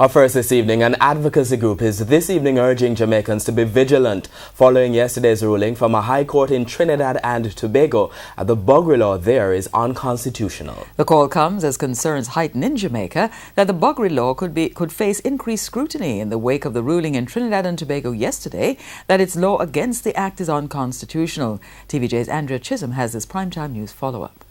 Our first this evening, an advocacy group is this evening urging Jamaicans to be vigilant following yesterday's ruling from a high court in Trinidad and Tobago that the Buggery law there is unconstitutional. The call comes as concerns heighten in Jamaica that the Buggery law could face increased scrutiny in the wake of the ruling in Trinidad and Tobago yesterday that its law against the act is unconstitutional. TVJ's Andrea Chisholm has this primetime news follow-up.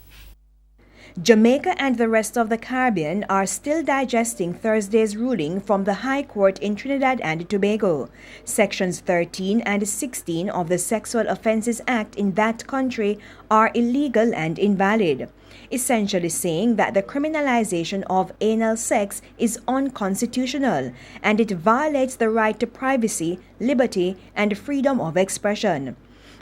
Jamaica and the rest of the Caribbean are still digesting Thursday's ruling from the High Court in Trinidad and Tobago. Sections 13 and 16 of the Sexual Offences Act in that country are illegal and invalid, essentially saying that the criminalization of anal sex is unconstitutional and it violates the right to privacy, liberty, and freedom of expression.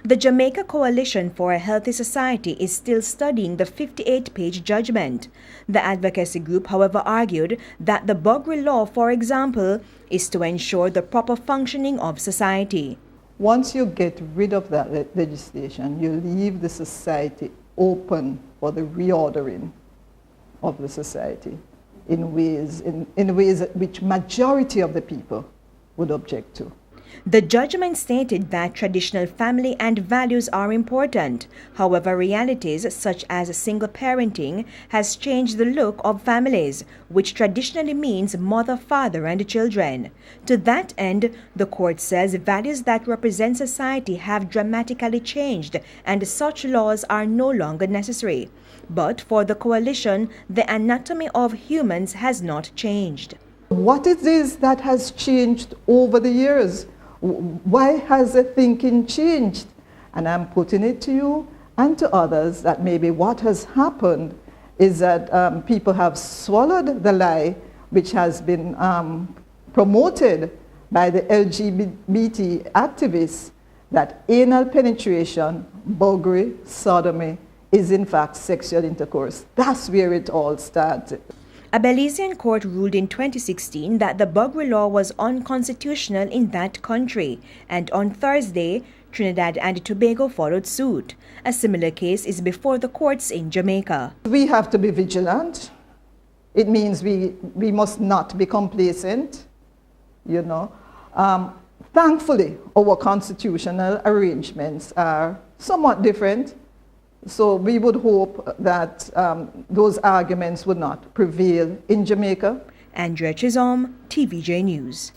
The Jamaica Coalition for a Healthy Society is still studying the 58-page judgment. The advocacy group, however, argued that the Buggery law, for example, is to ensure the proper functioning of society. Once you get rid of that legislation, you leave the society open for the reordering of the society in ways which majority of the people would object to. The judgment stated that traditional family and values are important. However, realities such as single parenting has changed the look of families, which traditionally means mother, father, and children. To that end, the court says values that represent society have dramatically changed and such laws are no longer necessary. But for the coalition, the anatomy of humans has not changed. What it is that has changed over the years? Why has the thinking changed? And I'm putting it to you and to others that maybe what has happened is that people have swallowed the lie which has been promoted by the LGBT activists that anal penetration, buggery, sodomy is in fact sexual intercourse. That's where it all started. A Belizean court ruled in 2016 that the Buggery law was unconstitutional in that country, and on Thursday, Trinidad and Tobago followed suit. A similar case is before the courts in Jamaica. We have to be vigilant. It means we must not be complacent, you know. Thankfully, our constitutional arrangements are somewhat different. So we would hope that those arguments would not prevail in Jamaica. Andrea Chisholm, TVJ News.